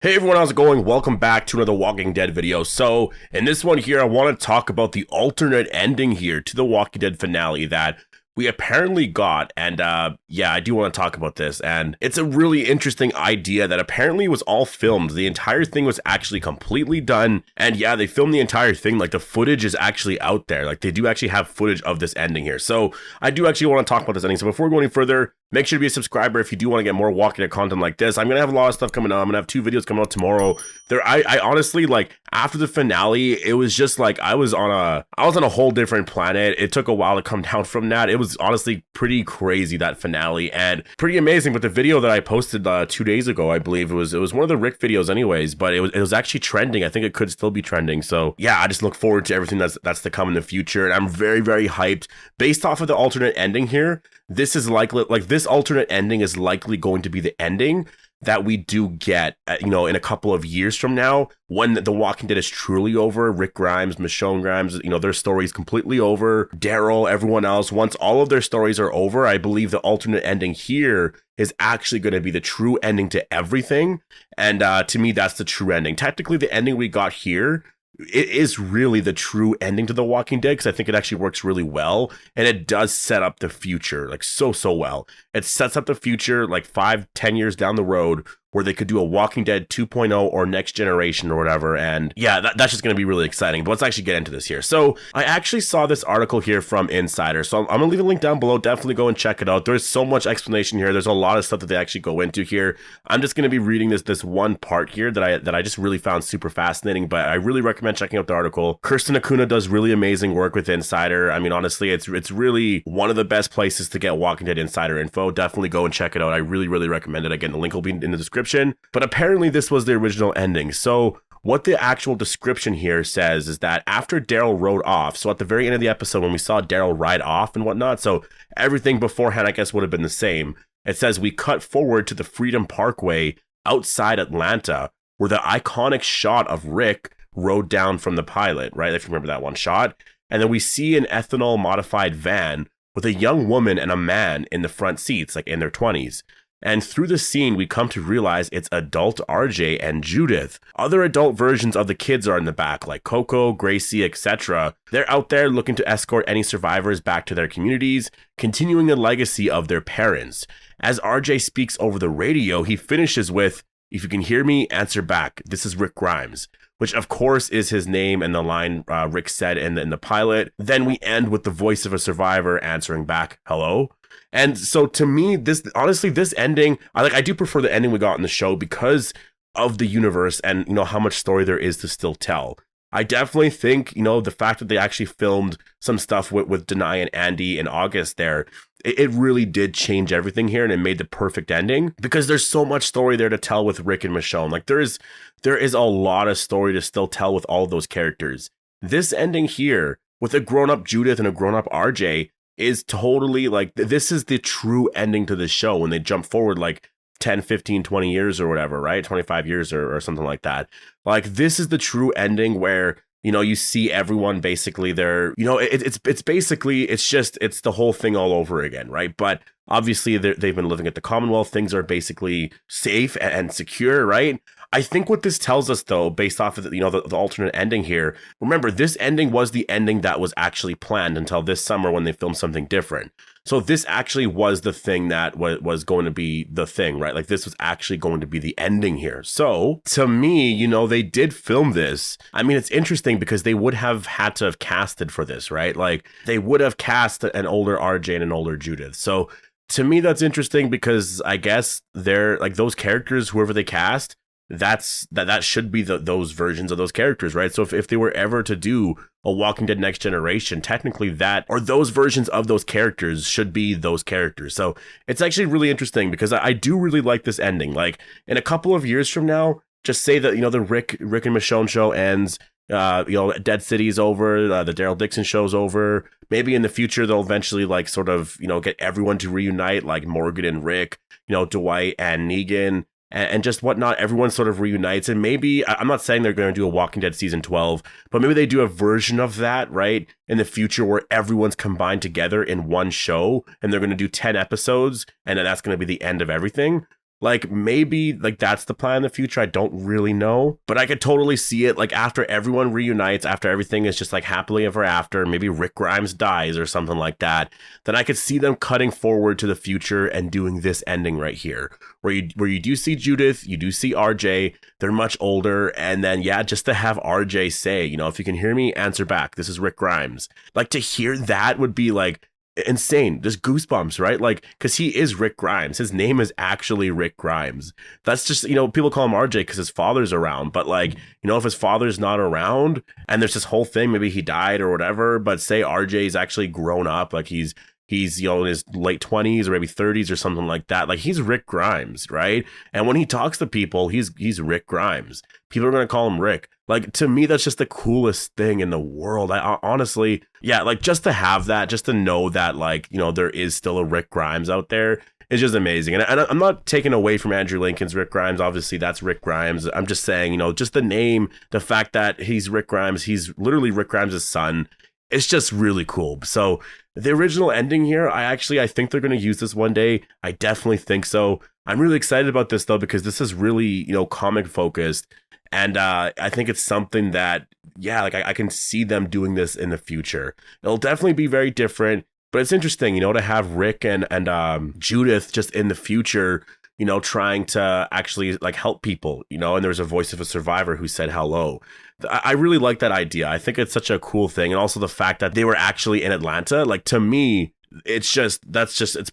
Hey everyone, how's it going? Welcome back to another Walking Dead video. So, in this one here, I want to talk about the alternate ending here to the Walking Dead finale that we apparently got, and yeah, I do want to talk about this, and it's a really interesting idea that apparently was all filmed. The entire thing was actually completely done, and yeah, they filmed the entire thing, like the footage is actually out there, like they do actually have footage of this ending here. So, I do actually want to talk about this ending, so before we go any further, make sure to be a subscriber if you do want to get more Walking Dead content like this. I'm going to have a lot of stuff coming out. I'm going to have 2 videos coming out tomorrow. I honestly, like, after the finale, it was just like, I was on a whole different planet. It took a while to come down from that. It was honestly pretty crazy, that finale, and pretty amazing. But the video that I posted 2 days ago, I believe it was one of the Rick videos anyways, but it was actually trending. I think it could still be trending. So yeah, I just look forward to everything that's to come in the future. And I'm very, very hyped based off of the alternate ending here. This is likely, like, this alternate ending is likely going to be the ending that we do get, in a couple of years from now, when The Walking Dead is truly over. Rick Grimes, Michonne Grimes, their story's completely over. Daryl, everyone else, once all of their stories are over, I believe the alternate ending here is actually going to be the true ending to everything. And to me, that's the true ending. Technically, the ending we got here, it is really the true ending to The Walking Dead, because I think it actually works really well, and it does set up the future like so well. It sets up the future like 5-10 years down the road, where they could do a Walking Dead 2.0 or Next Generation or whatever. And yeah, that's just going to be really exciting. But let's actually get into this here. So I actually saw this article here from Insider. So I'm going to leave a link down below. Definitely go and check it out. There's so much explanation here. There's a lot of stuff that they actually go into here. I'm just going to be reading this one part here that I just really found super fascinating. But I really recommend checking out the article. Kirsten Acuna does really amazing work with Insider. I mean, honestly, it's really one of the best places to get Walking Dead Insider info. Definitely go and check it out. I really, really recommend it. Again, the link will be in the description. But apparently this was the original ending. So what the actual description here says is that after Daryl rode off, so at the very end of the episode when we saw Daryl ride off and whatnot, so everything beforehand I guess would have been the same. It says we cut forward to the Freedom Parkway outside Atlanta, where the iconic shot of Rick rode down from the pilot, right? If you remember that one shot. And then we see an ethanol modified van with a young woman and a man in the front seats, like in their 20s. And through the scene, we come to realize it's adult RJ and Judith. Other adult versions of the kids are in the back, like Coco, Gracie, etc. They're out there looking to escort any survivors back to their communities, continuing the legacy of their parents. As RJ speaks over the radio, he finishes with, "If you can hear me, answer back. This is Rick Grimes," which of course is his name and the line Rick said in the pilot. Then we end with the voice of a survivor answering back, "Hello?" And so to me, this ending, I do prefer the ending we got in the show because of the universe and, how much story there is to still tell. I definitely think, the fact that they actually filmed some stuff with Denai and Andy in August there, it really did change everything here, and it made the perfect ending because there's so much story there to tell with Rick and Michonne. Like there is a lot of story to still tell with all of those characters. This ending here with a grown-up Judith and a grown-up RJ is totally like, this is the true ending to the show when they jump forward like 10, 15, 20 years or whatever, right? 25 years or something like that. Like this is the true ending where, you see everyone basically there, it's basically, it's the whole thing all over again, right? But obviously they've been living at the Commonwealth. Things are basically safe and secure, right? I think what this tells us, though, based off of the alternate ending here, remember, this ending was the ending that was actually planned until this summer when they filmed something different. So this actually was the thing that was going to be the thing, right? Like this was actually going to be the ending here. So to me, they did film this. I mean, it's interesting because they would have had to have casted for this, right? Like they would have cast an older RJ and an older Judith. So to me, that's interesting because I guess they're like those characters, whoever they cast, that should be those versions of those characters, right? So if they were ever to do a Walking Dead Next Generation, technically those versions of those characters should be those characters. So it's actually really interesting because I do really like this ending. Like in a couple of years from now, just say that the Rick and Michonne show ends, Dead City's over, the Daryl Dixon show's over. Maybe in the future they'll eventually like sort of get everyone to reunite, like Morgan and Rick, Dwight and Negan. And just whatnot, everyone sort of reunites. And maybe, I'm not saying they're going to do a Walking Dead season 12, but maybe they do a version of that, right? In the future where everyone's combined together in one show and they're going to do 10 episodes and then that's going to be the end of everything. Like maybe like that's the plan in the future. I don't really know, but I could totally see it like after everyone reunites, after everything is just like happily ever after, maybe Rick Grimes dies or something like that. Then I could see them cutting forward to the future and doing this ending right here, where you do see Judith, you do see RJ. They're much older, and then yeah, just to have RJ say, you know, if you can hear me, answer back. This is Rick Grimes. Like to hear that would be like insane, just goosebumps, right? Like because he is Rick Grimes, his name is actually Rick Grimes. That's just, you know, people call him RJ because his father's around, but like, you know, if his father's not around and there's this whole thing, maybe he died or whatever, but say RJ's actually grown up, like he's you know in his late 20s or maybe 30s or something like that, like he's Rick Grimes, right? And when he talks to people, he's Rick Grimes. People are going to call him Rick. Like to me, that's just the coolest thing in the world. I honestly, yeah, like just to have that, just to know that, like, you know, there is still a Rick Grimes out there is just amazing. And I'm not taking away from Andrew Lincoln's Rick Grimes. Obviously, that's Rick Grimes. I'm just saying, you know, just the name, the fact that he's Rick Grimes, he's literally Rick Grimes' son. It's just really cool. So the original ending here, I think they're going to use this one day. I definitely think so. I'm really excited about this though, because this is really, you know, comic focused. And I think it's something that, yeah, like I can see them doing this in the future. It'll definitely be very different, but it's interesting, you know, to have Rick and Judith just in the future, you know, trying to actually like help people, you know, and there's a voice of a survivor who said hello. I really like that idea. I think it's such a cool thing. And also the fact that they were actually in Atlanta, like to me, it's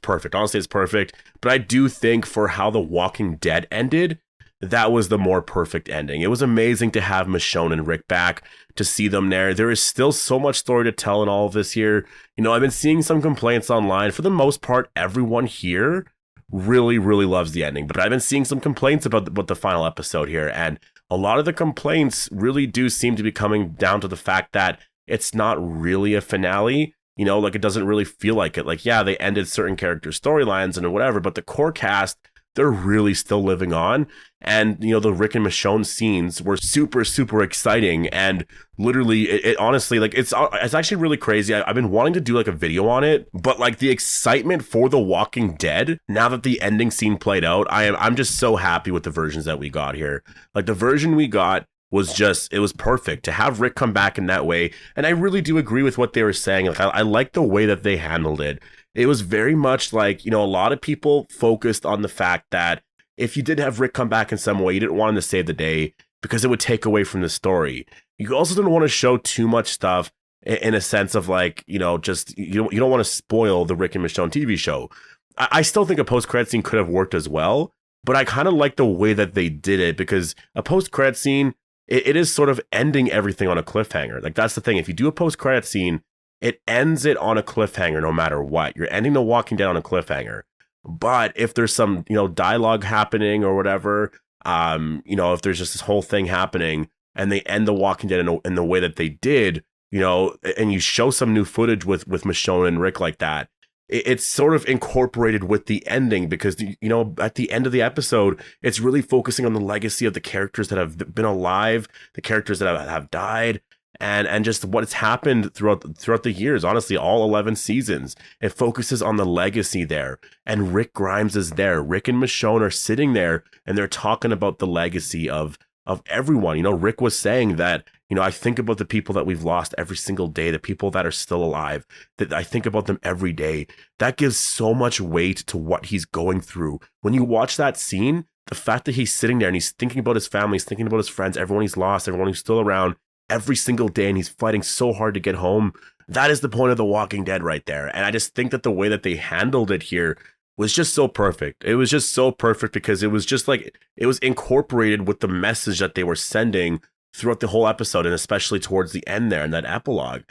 perfect. Honestly, it's perfect. But I do think for how The Walking Dead ended, that was the more perfect ending. It was amazing to have Michonne and Rick back, to see them there. There is still so much story to tell in all of this here. You know, I've been seeing some complaints online. For the most part, everyone here really, really loves the ending. But I've been seeing some complaints about the final episode here. And a lot of the complaints really do seem to be coming down to the fact that it's not really a finale. You know, like it doesn't really feel like it. Like, yeah, they ended certain character storylines and whatever, but the core cast, they're really still living on. And, you know, the Rick and Michonne scenes were super, super exciting. And literally, it honestly, like, it's actually really crazy. I've been wanting to do like a video on it, but like the excitement for The Walking Dead, now that the ending scene played out, I'm just so happy with the versions that we got here. Like the version we got it was perfect to have Rick come back in that way. And I really do agree with what they were saying. Like, I like the way that they handled it. It was very much like, you know, a lot of people focused on the fact that if you did have Rick come back in some way, you didn't want him to save the day because it would take away from the story. You also didn't want to show too much stuff in a sense of like, you know, just you don't want to spoil the Rick and Michonne TV show. I still think a post-credit scene could have worked as well, but I kind of like the way that they did it, because a post-credit scene, it is sort of ending everything on a cliffhanger. Like that's the thing. If you do a post-credit scene, it ends it on a cliffhanger no matter what. You're ending The Walking Dead on a cliffhanger. But if there's some, you know, dialogue happening or whatever, you know, if there's just this whole thing happening and they end The Walking Dead in the way that they did, you know, and you show some new footage with Michonne and Rick like that, it's sort of incorporated with the ending, because, you know, at the end of the episode, it's really focusing on the legacy of the characters that have been alive, the characters that have died, and just what's happened throughout the years. Honestly, all 11 seasons, it focuses on the legacy there. And Rick Grimes is there. Rick and Michonne are sitting there and they're talking about the legacy of everyone. You know, Rick was saying that, you know, I think about the people that we've lost every single day, the people that are still alive, that I think about them every day. That gives so much weight to what he's going through. When you watch that scene, the fact that he's sitting there and he's thinking about his family, he's thinking about his friends, everyone he's lost, everyone who's still around every single day, and he's fighting so hard to get home. That is the point of The Walking Dead right there. And I just think that the way that they handled it here was just so perfect. It was just so perfect because it was just like, it was incorporated with the message that they were sending throughout the whole episode, and especially towards the end there in that epilogue.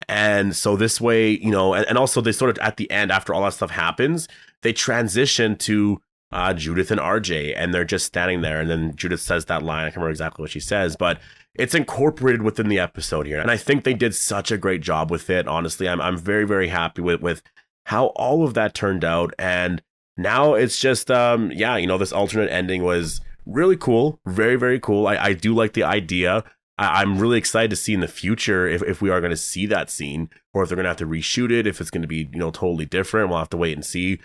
And so this way, you know, and also they sort of at the end, after all that stuff happens, they transition to Judith and RJ, and they're just standing there. And then Judith says that line. I can't remember exactly what she says, but it's incorporated within the episode here. And I think they did such a great job with it. Honestly, I'm very, very happy with how all of that turned out. And now it's just, yeah, you know, this alternate ending was really cool. Very, very cool. I do like the idea. I'm really excited to see in the future if we are going to see that scene, or if they're going to have to reshoot it, if it's going to be, you know, totally different. We'll have to wait and see.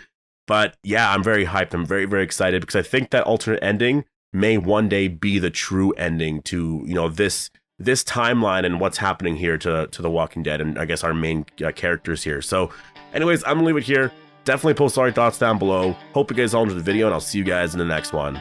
But yeah, I'm very hyped. I'm very, very excited because I think that alternate ending may one day be the true ending to, you know, this timeline and what's happening here to The Walking Dead and I guess our main characters here. So anyways, I'm gonna leave it here. Definitely post all your thoughts down below. Hope you guys all enjoyed the video, and I'll see you guys in the next one.